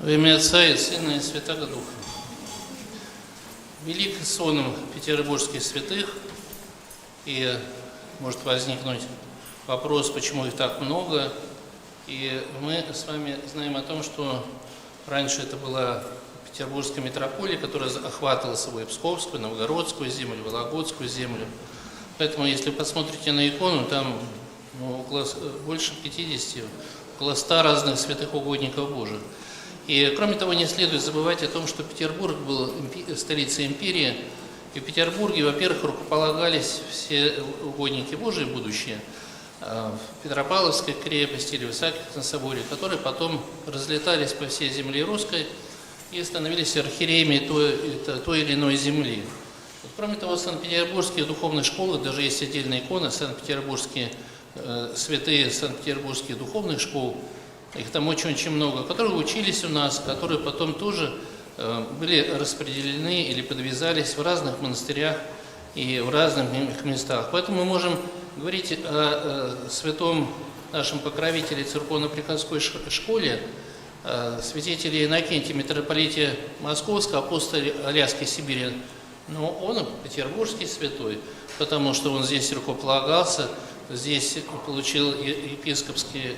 Во имя Отца и Сына и Святаго Духа. Велик соном петербургских святых, и может возникнуть вопрос, почему их так много. И мы с вами знаем о том, что раньше это была Петербургская митрополия, которая охватывала собой Псковскую, Новгородскую землю, Вологодскую землю. Поэтому, если посмотрите на икону, там больше 50, около 100 разных святых угодников Божьих. И, кроме того, не следует забывать о том, что Петербург был столицей империи, и в Петербурге, во-первых, рукополагались все угодники Божии будущие в Петропавловской крепости или в Исаакиевском соборе, которые потом разлетались по всей земле русской и становились архиереями той или иной земли. Кроме того, в Санкт-Петербургских духовных школах даже есть отдельная икона Санкт-Петербургские святые Санкт-Петербургских духовных школ. Их там очень много, которые учились у нас, которые потом тоже были распределены или подвязались в разных монастырях и в разных местах. Поэтому мы можем говорить о святом нашем покровителе церковно-приходской школе, святителе Иннокентии, митрополите Московского, апостоле Аляски, Сибири. Но он петербургский святой, потому что он здесь рукополагался, здесь получил епископский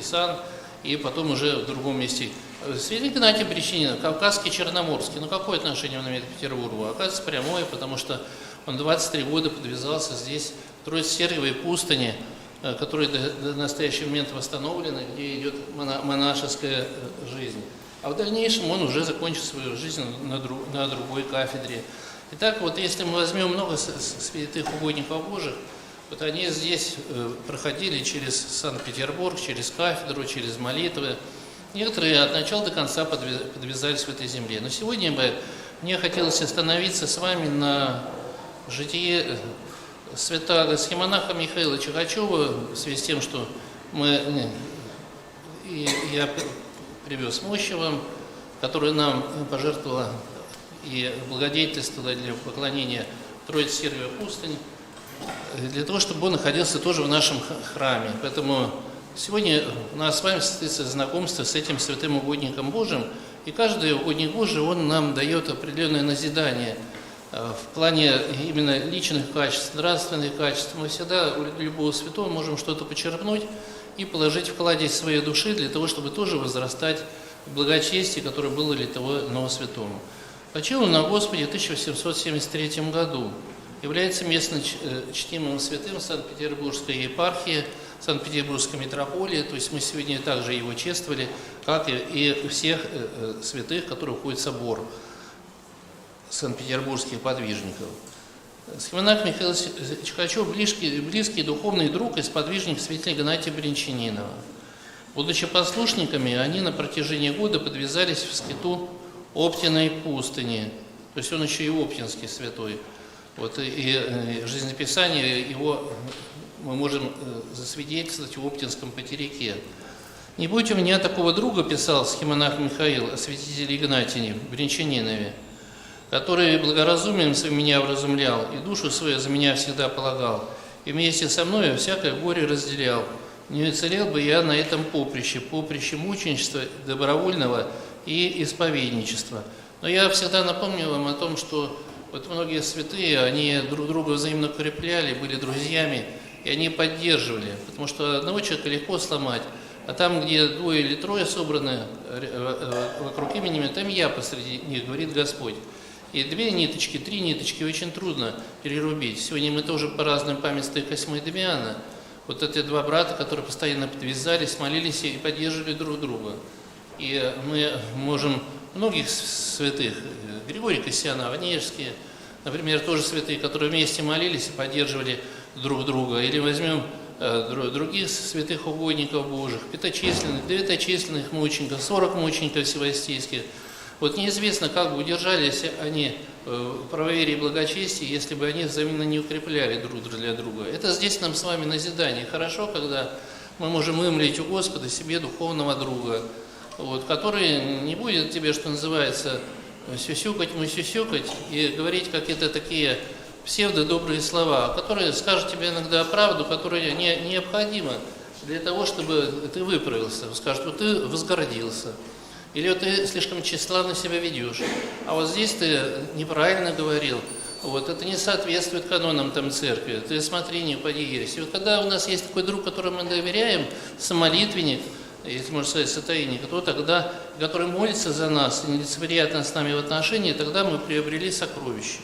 сан, и потом уже в другом месте. Святый Игнатий Брянчанин, Кавказский, Черноморский. Какое отношение он имеет к Петербургу? Оказывается, прямое, потому что он 23 года подвязался здесь, в Троице-Сергиевой пустыне, которая до настоящего момента восстановлена, где идет монашеская жизнь. А в дальнейшем он уже закончил свою жизнь на другой кафедре. Итак, вот если мы возьмем много святых угодников Божьих, вот они здесь проходили через Санкт-Петербург, через кафедру, через молитвы. Некоторые от начала до конца подвязались в этой земле. Но сегодня мне хотелось остановиться с вами на житие святаго схимонаха Михаила Чехачева, в связи с тем, что я привез мощи вам, которую нам пожертвовала и благодетельствовала для поклонения Троице-Сергиевой пустыни, для того, чтобы он находился тоже в нашем храме. Поэтому сегодня у нас с вами состоится знакомство с этим святым угодником Божьим, и каждый угодник Божий, он нам дает определенное назидание в плане именно личных качеств, нравственных качеств. Мы всегда у любого святого можем что-то почерпнуть и положить в кладезь своей души для того, чтобы тоже возрастать в благочестии, которое было для того иного святого. Почил он на Господе в 1873 году. Является местно чтимым святым Санкт-Петербургской епархии, Санкт-Петербургской митрополии. То есть мы сегодня также его чествовали, как и всех святых, которые входят в собор санкт-петербургских подвижников. Схимонах Михаил Чехачев – близкий духовный друг и сподвижник святителя Игнатия Брянчанинова. Будучи послушниками, они на протяжении года подвязались в скиту Оптиной пустыни. То есть он еще и оптинский святой. Вот, и жизнеписание его мы можем засвидетельствовать в Оптинском потеряке. «Не будь у меня такого друга, – писал схимонах Михаил о святителе Игнатии Брянчанинове, который благоразумием меня вразумлял и душу свою за меня всегда полагал, и вместе со мною всякое горе разделял. Не уцелел бы я на этом поприще мученичества добровольного и исповедничества». Но я всегда напомню вам о том, что вот многие святые, они друг друга взаимно укрепляли, были друзьями, и они поддерживали, потому что одного человека легко сломать, а там, где двое или трое собраны вокруг имени, там я посреди них, говорит Господь. И 2 ниточки, 3 ниточки очень трудно перерубить. Сегодня мы тоже по разным памятствам Косьмы и Дамиана. Вот эти 2 брата, которые постоянно подвязались, молились и поддерживали друг друга. И мы можем многих святых, Григорий Кассиана, Онежские, например, тоже святые, которые вместе молились и поддерживали друг друга. Или возьмем других святых угодников Божьих, пяточисленных, девяточисленных мучеников, 40 мучеников севастийских. Вот неизвестно, как бы удержались они в правоверии и благочестии, если бы они взаимно не укрепляли друг для друга. Это здесь нам с вами назидание. Хорошо, когда мы можем вымолить у Господа себе духовного друга, вот, который не будет тебе, что называется, сюсюкать и говорить какие-то такие псевдо-добрые слова, которые скажут тебе иногда правду, которая необходима для того, чтобы ты выправился. Скажут, что ты возгордился. Или вот ты слишком тщеславно себя ведешь, а вот здесь ты неправильно говорил, вот это не соответствует канонам там церкви, ты смотри, не упади ересь. И вот когда у нас есть такой друг, которому мы доверяем, самолитвенник, если можно сказать, сотейник, то тогда, который молится за нас и нелицеприятно с нами в отношении, тогда мы приобрели сокровище.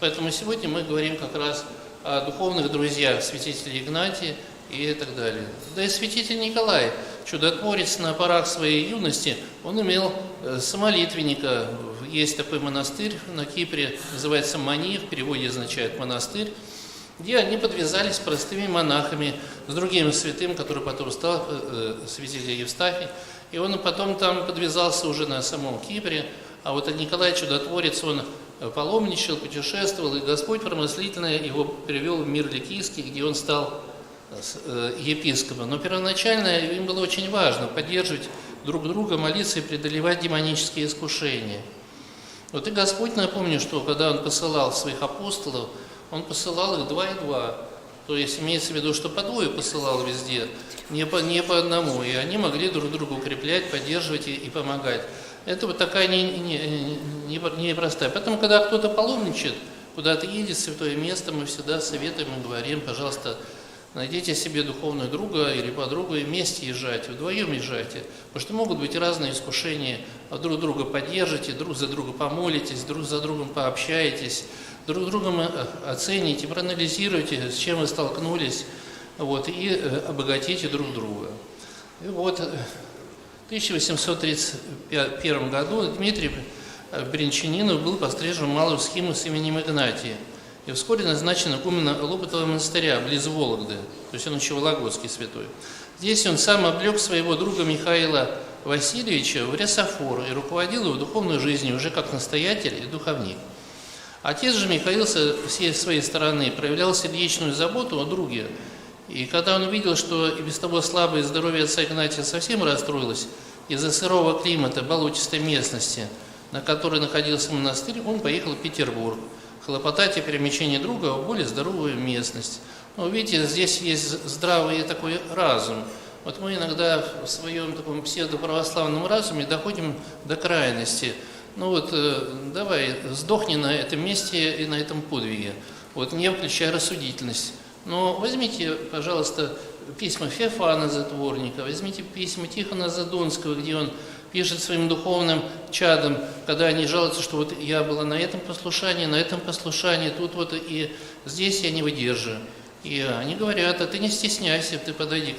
Поэтому сегодня мы говорим как раз о духовных друзьях святителя Игнатия и так далее. Да и святитель Николай, чудотворец на порах своей юности, он имел самолитвенника. Есть такой монастырь на Кипре, называется Мани, в переводе означает монастырь, где они подвязались простыми монахами с другим святым, который потом стал святителем Евстафий. И он потом там подвязался уже на самом Кипре. А вот Николай Чудотворец, он паломничал, путешествовал, и Господь промыслительно его перевел в мир Ликийский, где он стал епископом. Но первоначально им было очень важно поддерживать друг друга, молиться и преодолевать демонические искушения. Вот и Господь, напомню, что когда Он посылал своих апостолов, Он посылал их 2 и 2. То есть имеется в виду, что по 2 посылал везде, не по одному. И они могли друг друга укреплять, поддерживать и помогать. Это вот такая непростая. Поэтому, когда кто-то паломничает, куда-то едет в святое место, мы всегда советуем и говорим, пожалуйста, найдите себе духовного друга или подругу и вместе езжайте, вдвоем езжайте. Потому что могут быть разные искушения, друг друга поддержите, друг за друга помолитесь, друг за другом пообщаетесь, друг другом оцените, проанализируйте, с чем вы столкнулись, вот, и обогатите друг друга. И вот в 1831 году Дмитрий Бринчанинов был пострижен в малую схему с именем Игнатия. И вскоре назначен игуменом Лопотова монастыря, близ Вологды, то есть он еще вологодский святой. Здесь он сам облег своего друга Михаила Васильевича в рясофор и руководил его духовной жизнью уже как настоятель и духовник. Отец же Михаил со всей своей стороны проявлял сердечную заботу о друге. И когда он увидел, что и без того слабое здоровье отца Игнатия совсем расстроилось из-за сырого климата болотистой местности, на которой находился монастырь, он поехал в Петербург хлопотать о перемещении друга в более здоровую местность. Но видите, здесь есть здравый такой разум. Вот мы иногда в своем таком псевдоправославном разуме доходим до крайности. Ну вот, давай, сдохни на этом месте и на этом подвиге, вот, не включая рассудительность. Но возьмите, пожалуйста, письма Феофана Затворника, возьмите письма Тихона Задонского, где он пишет своим духовным чадам, когда они жалуются, что вот я была на этом послушании, тут вот и здесь я не выдерживаю. И они говорят, а ты не стесняйся, ты подойди к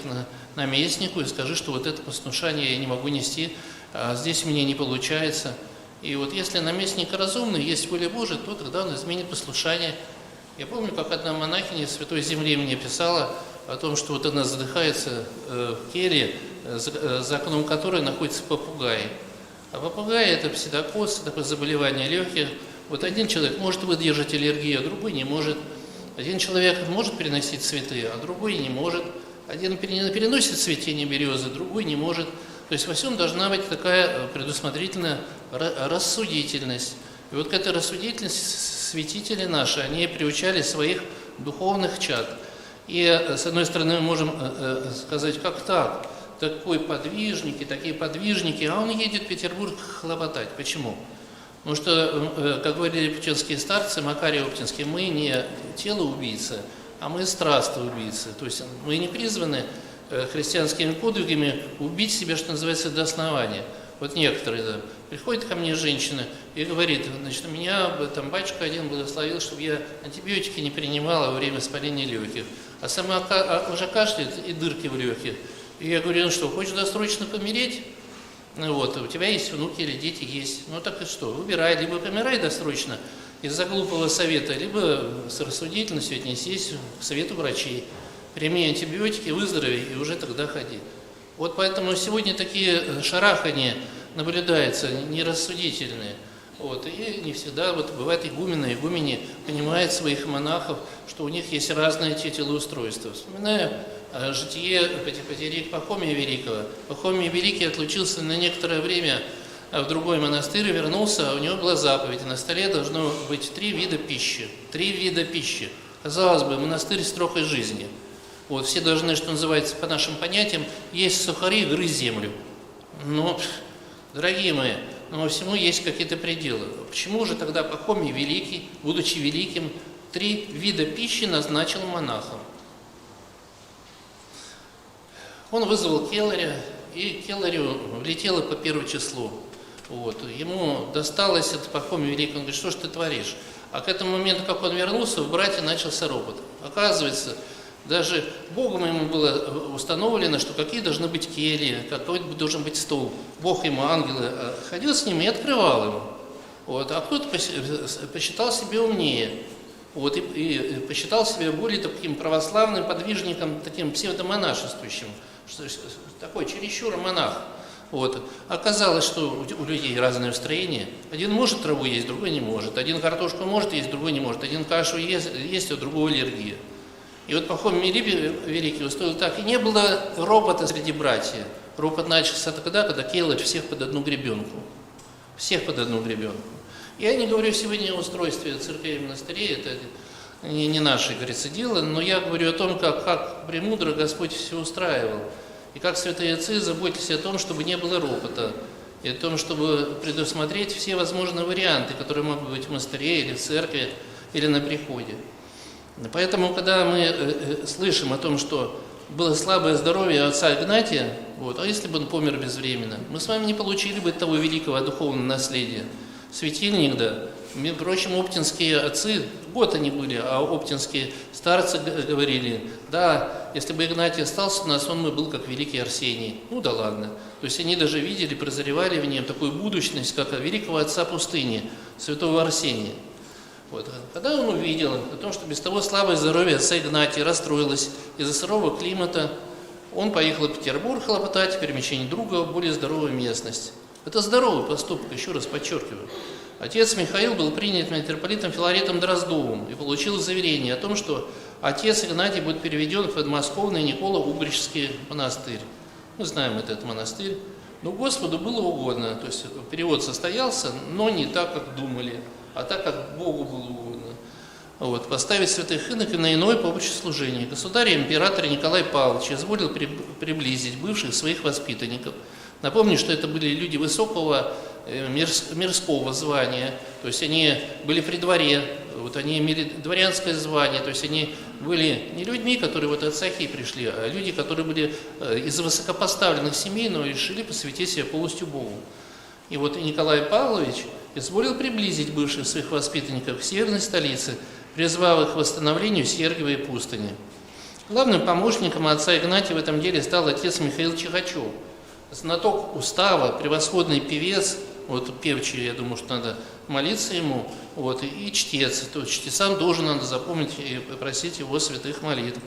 наместнику и скажи, что вот это послушание я не могу нести, а здесь у меня не получается. И вот если наместник разумный, есть воля Божия, то тогда он изменит послушание. Я помню, как одна монахиня Святой Земли мне писала о том, что вот она задыхается в келье, за окном которой находится попугай. А попугай – это псидокоз, такое заболевание легких. Вот один человек может выдержать аллергию, а другой не может. Один человек может переносить цветы, а другой не может. Один переносит цветение березы, другой не может. То есть во всем должна быть такая предусмотрительная рассудительность. И вот к этой рассудительности святители наши, они приучали своих духовных чад. И с одной стороны мы можем сказать, как так? Такие подвижники, а он едет в Петербург хлопотать. Почему? Потому что, как говорили печенские старцы, Макарий Оптинский, мы не телоубийцы, а мы страстоубийцы. То есть мы не призваны христианскими подвигами убить себя, что называется, до основания. Вот некоторые, да, приходит ко мне женщина и говорит, значит, меня там батюшка один благословил, чтобы я антибиотики не принимала во время воспаления легких, а сама уже кашляет и дырки в легких. И я говорю, ну что, хочешь досрочно помереть? Ну вот, у тебя есть внуки или дети есть. Ну так и что, выбирай, либо помирай досрочно из-за глупого совета, либо с рассудительностью отнесись к совету врачей. Прими антибиотики, выздорови и уже тогда ходи. Вот поэтому сегодня такие шарахания наблюдаются, нерассудительные. Вот, и не всегда вот бывает игумени понимают своих монахов, что у них есть разные телоустройства. Вспоминаю житие Патерик Пахомия Великого. Пахомий Великий отлучился на некоторое время в другой монастырь, вернулся, а у него была заповедь. На столе должно быть 3 вида пищи. 3 вида пищи. Казалось бы, монастырь строгой жизни. Вот, все должны, что называется, по нашим понятиям, есть сухари, грызть землю. Но Дорогие мои, но всему есть какие-то пределы. Почему же тогда Пахомий Великий, будучи великим, 3 вида пищи назначил монахам? Он вызвал келаря, и келарю влетело по 1 числу. Вот. Ему досталось от Пахомия Великого, он говорит, что ж ты творишь? А к этому моменту, как он вернулся, в брате начался ропот. Оказывается, даже Богом ему было установлено, что какие должны быть кельи, какой должен быть стол. Бог ему, ангелы, ходил с ним и открывал ему. Вот. А кто-то посчитал себя умнее. Вот, и посчитал себя более таким православным подвижником, таким псевдомонашествующим, такой чересчур монах. Вот. Оказалось, что у людей разное устроение. Один может траву есть, другой не может. Один картошку может есть, другой не может. Один кашу есть, а у другого аллергия. И вот Пахомий Великий устроил так. И не было ропота среди братьев. Ропот начался тогда, когда келарь всех под одну гребенку. Всех под одну гребенку. Я не говорю сегодня о устройстве церквей и монастырей, это не наше, говорится, дело, но я говорю о том, как премудро Господь все устраивал. И как святые отцы заботились о том, чтобы не было ропота, и о том, чтобы предусмотреть все возможные варианты, которые могут быть в монастыре или в церкви, или на приходе. Поэтому, когда мы слышим о том, что было слабое здоровье отца Игнатия, вот, а если бы он помер безвременно, мы с вами не получили бы того великого духовного наследия. Светильник, да. Между прочим, оптинские отцы, год они были, а оптинские старцы говорили, да, если бы Игнатий остался у нас, он бы был как великий Арсений. Ну да ладно. То есть они даже видели, прозревали в нем такую будущность, как великого отца пустыни, святого Арсения. Вот. Когда он увидел о том, что без того слабое здоровье отца Игнатия расстроилось из-за сырого климата, он поехал в Петербург хлопотать о перемещении друга в более здоровую местность. Это здоровый поступок, еще раз подчеркиваю. Отец Михаил был принят митрополитом Филаретом Дроздовым и получил заверение о том, что отец Игнатий будет переведен в подмосковный Николо-Убричский монастырь. Мы знаем этот монастырь. Но Господу было угодно, то есть перевод состоялся, но не так, как думали, а так, как Богу было угодно. Вот, поставить святых иноков на иное служение. Государь император Николай Павлович изволил приблизить бывших своих воспитанников. Напомню, что это были люди высокого мирского звания, то есть они были при дворе, вот они имели дворянское звание, то есть они были не людьми, которые вот от царей пришли, а люди, которые были из высокопоставленных семей, но решили посвятить себя полностью Богу. И вот Николай Павлович изволил приблизить бывших своих воспитанников к северной столице, призвав их к восстановлению Сергиевой пустыни. Главным помощником отца Игнатия в этом деле стал отец Михаил Чихачев, знаток устава, превосходный певец, вот певчий, я думаю, что надо молиться ему, вот, и чтец, то есть чтецам должен надо запомнить и просить его святых молитв,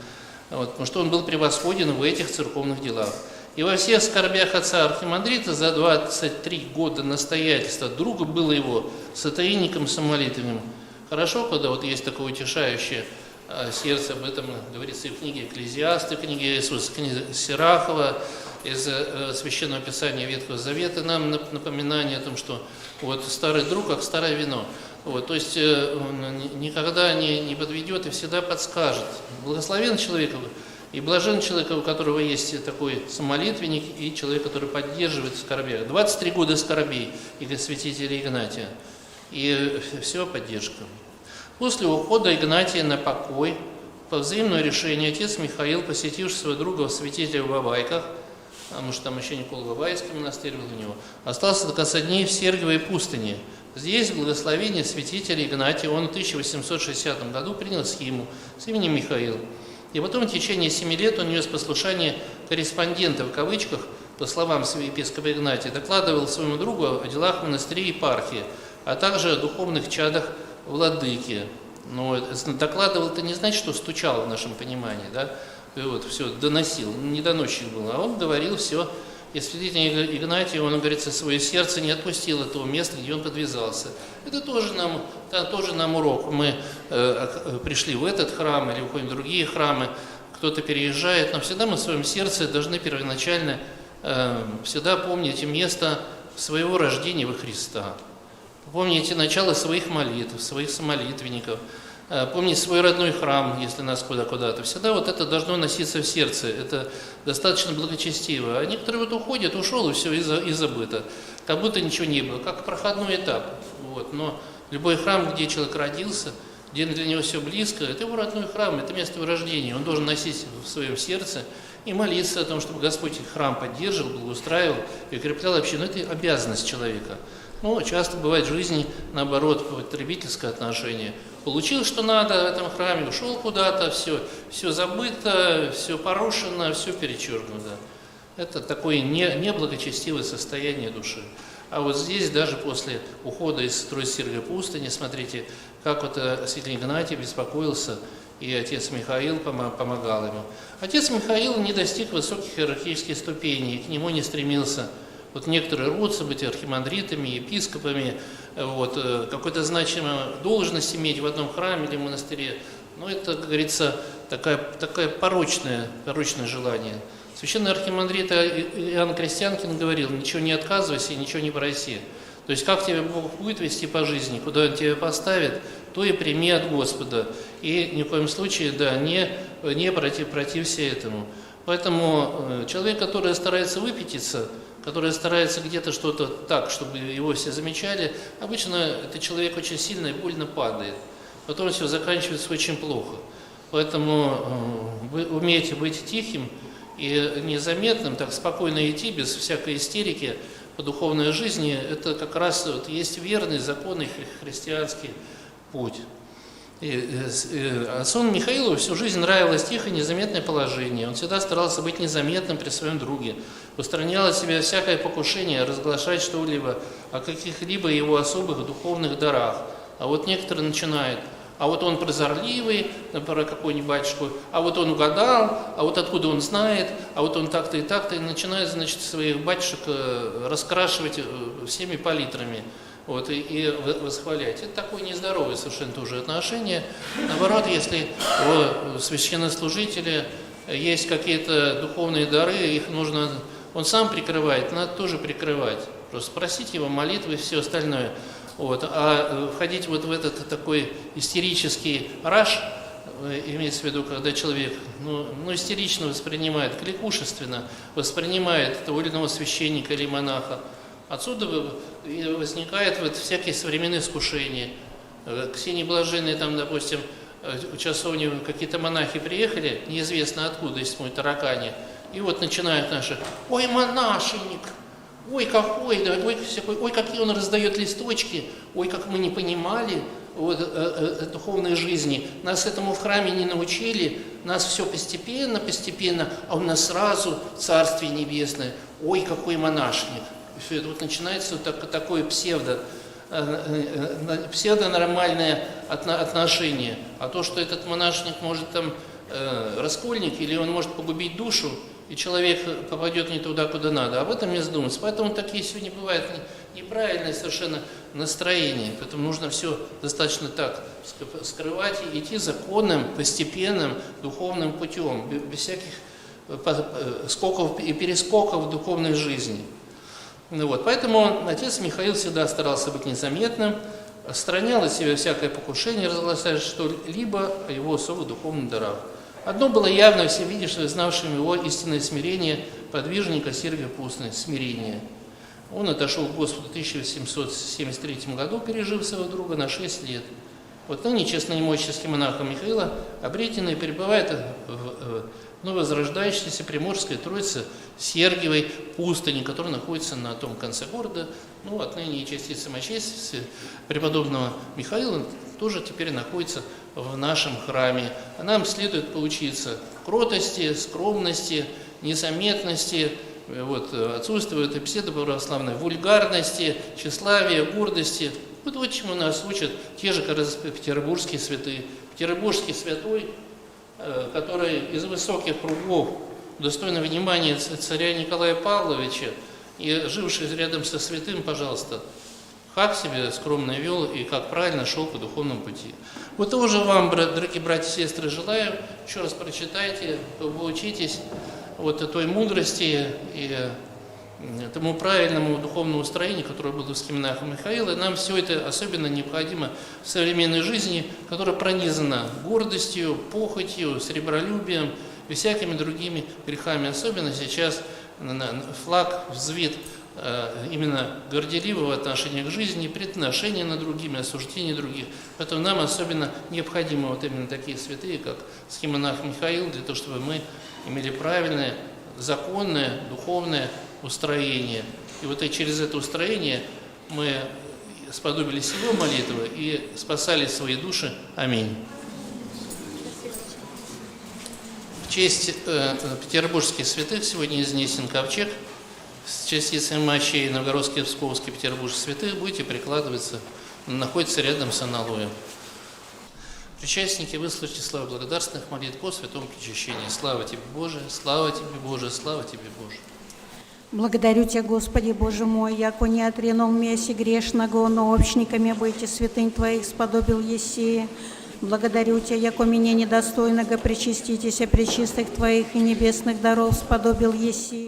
вот, потому что он был превосходен в этих церковных делах. И во всех скорбях отца Архимандрита за 23 года настоятельства друга было его сотейником самолитвенным. Хорошо, когда вот есть такое утешающее сердце, об этом говорится и в книге Экклезиасты, в книге Иисуса Сирахова, из Священного Писания Ветхого Завета нам напоминание о том, что вот старый друг, как старое вино. Вот, то есть он никогда не подведет и всегда подскажет. Благословен человек и блажен человек, у которого есть такой самолитвенник, и человек, который поддерживает в скорбях. 23 года скорбей и святителя Игнатия. И все поддержка. После ухода Игнатия на покой, по взаимному решению, отец Михаил, посетивший своего друга святителя в Бабайках, а может там еще Николо-Бабайский монастырь был у него, остался до конца дней в Сергиевой пустыне. Здесь благословение святителя Игнатия он в 1860 году принял схиму с именем Михаил. И потом в течение 7 лет он нес послушание корреспондента, в кавычках, по словам епископа Игнатия, докладывал своему другу о делах монастырей и епархии, а также о духовных чадах владыки. Но докладывал это не значит, что стучал в нашем понимании, да? И вот все доносил, не доносчик был, а он говорил все. И святитель Игнатий, он, говорится, свое сердце не отпустил от того места, где он подвязался. Это тоже нам урок. Мы пришли в этот храм или уходим в другие храмы, кто-то переезжает, но всегда мы в своем сердце должны первоначально всегда помнить место своего рождения во Христа. Помните начало своих молитв, своих самолитвенников. помнить свой родной храм, если нас куда-то. Всегда вот это должно носиться в сердце, это достаточно благочестиво. А некоторые вот уходят, ушел и все, и забыто. Как будто ничего не было, как проходной этап. Вот. Но любой храм, где человек родился, где для него все близко, это его родной храм, это место его рождения. Он должен носить в своем сердце и молиться о том, чтобы Господь храм поддерживал, благоустраивал и укреплял общину. Это обязанность человека. Но часто бывает в жизни, наоборот, потребительское отношение. Получил, что надо в этом храме, ушел куда-то, все забыто, все порушено, все перечеркнуто. Это такое неблагочестивое состояние души. А вот здесь, даже после ухода из Троиц-Сергиевой пустыни, смотрите, как вот святитель Игнатий беспокоился, и отец Михаил помогал ему. Отец Михаил не достиг высоких иерархических ступеней, к нему не стремился. Вот некоторые рвутся быть архимандритами, епископами, вот, какой-то значимую должность иметь в одном храме или монастыре. Но это, как говорится, такое порочное желание. Священный архимандрит Иоанн Крестьянкин говорил: ничего не отказывайся и ничего не проси. То есть как тебя Бог будет вести по жизни, куда Он тебя поставит, то и прими от Господа. И ни в коем случае, не протився этому. Поэтому человек, который старается выпятиться, который старается где-то что-то так, чтобы его все замечали, обычно этот человек очень сильно и больно падает. Потом все заканчивается очень плохо. Поэтому вы умеете быть тихим и незаметным, так спокойно идти, без всякой истерики по духовной жизни. Это как раз вот есть верный, законный христианский путь. Отцу Михаилу всю жизнь нравилось тихое, незаметное положение. Он всегда старался быть незаметным при своем друге. Устранял от себя всякое покушение разглашать что-либо о каких-либо его особых духовных дарах. А вот некоторые начинают: а вот он прозорливый, например, какой-нибудь батюшку, а вот он угадал, а вот откуда он знает, а вот он так-то, и начинает, значит, своих батюшек раскрашивать всеми палитрами. Вот, и восхвалять. Это такое нездоровое совершенно тоже отношение. Наоборот, если у священнослужителя есть какие-то духовные дары, их нужно, он сам прикрывает, надо тоже прикрывать. Просто просить его молитвы и все остальное. Вот. А входить вот в этот такой истерический раж, имеется в виду, когда человек истерично воспринимает, кликушественно воспринимает того или иного священника или монаха, отсюда возникают вот всякие современные искушения. Ксении Блаженной, там, допустим, в часовню какие-то монахи приехали, неизвестно откуда, из мой таракани, и вот начинают наши: ой, монашенник, ой, какой, да, ой, какие он раздает листочки, ой, как мы не понимали вот, духовной жизни, нас этому в храме не научили, нас все постепенно, а у нас сразу Царствие Небесное, ой, какой монашник. Все это вот начинается вот такое псевдонормальное отношение. А то, что этот монашник может там раскольник, или он может погубить душу, и человек попадет не туда, куда надо. Об этом не задумываться. Поэтому такие сегодня бывают неправильные совершенно настроения. Поэтому нужно все достаточно так скрывать и идти законным, постепенным духовным путем, без всяких скоков и перескоков в духовной жизни. Вот. Поэтому отец Михаил всегда старался быть незаметным, отстранял от себя всякое покушение, разглашая что-либо о его особых духовных дарах. Одно было явно, все видевшие, знавшим его истинное смирение подвижника Сергия Пустыни, смирение. Он отошел к Господу в 1773 году, пережив своего друга на 6 лет. Вот ныне честноимущеский монахом Михаила обретенный пребывает в возрождающейся Приморской Троице Сергиевой пустыни, которая находится на том конце города. Отныне и частица мощей преподобного Михаила тоже теперь находится в нашем храме. А нам следует поучиться кротости, скромности, незаметности, отсутствует и псевдоправославной вульгарности, тщеславия, гордости. Вот чему нас учат те же петербургские святые. Петербургский святой, который из высоких кругов, достойно внимания царя Николая Павловича и живший рядом со святым, пожалуйста, как себя скромно вел и как правильно шел по духовному пути. Вот того же вам, дорогие братья и сестры, желаю. Еще раз прочитайте, поучитесь той мудрости и тому правильному духовному устроению, которое было в Схимонахе Михаила. Нам все это особенно необходимо в современной жизни, которая пронизана гордостью, похотью, сребролюбием и всякими другими грехами. Особенно сейчас флаг взвит именно горделивого отношения к жизни, предношения над другими, осуждения других. Поэтому нам особенно необходимы вот именно такие святые, как Схимонах Михаил, для того, чтобы мы имели правильное, законное, духовное устроение. И вот через это устроение мы сподобились его молитвы и спасали свои души. Аминь. В честь петербургских святых сегодня изнесен ковчег с частицами мощей Новгородских, Псковских, Петербургских святых. Будете прикладываться, он находится рядом с аналоем. Причастники, выслушайте славу благодарственных молитв по святому причащению. Слава Тебе, Боже, слава Тебе, Боже, слава Тебе, Боже. Благодарю Тебя, Господи, Боже мой, яко не отринул меси грешного, но общниками быть и святынь Твоих сподобил еси. Благодарю Тебя, яко меня недостойного причаститесь, а пречистых Твоих и небесных даров сподобил еси.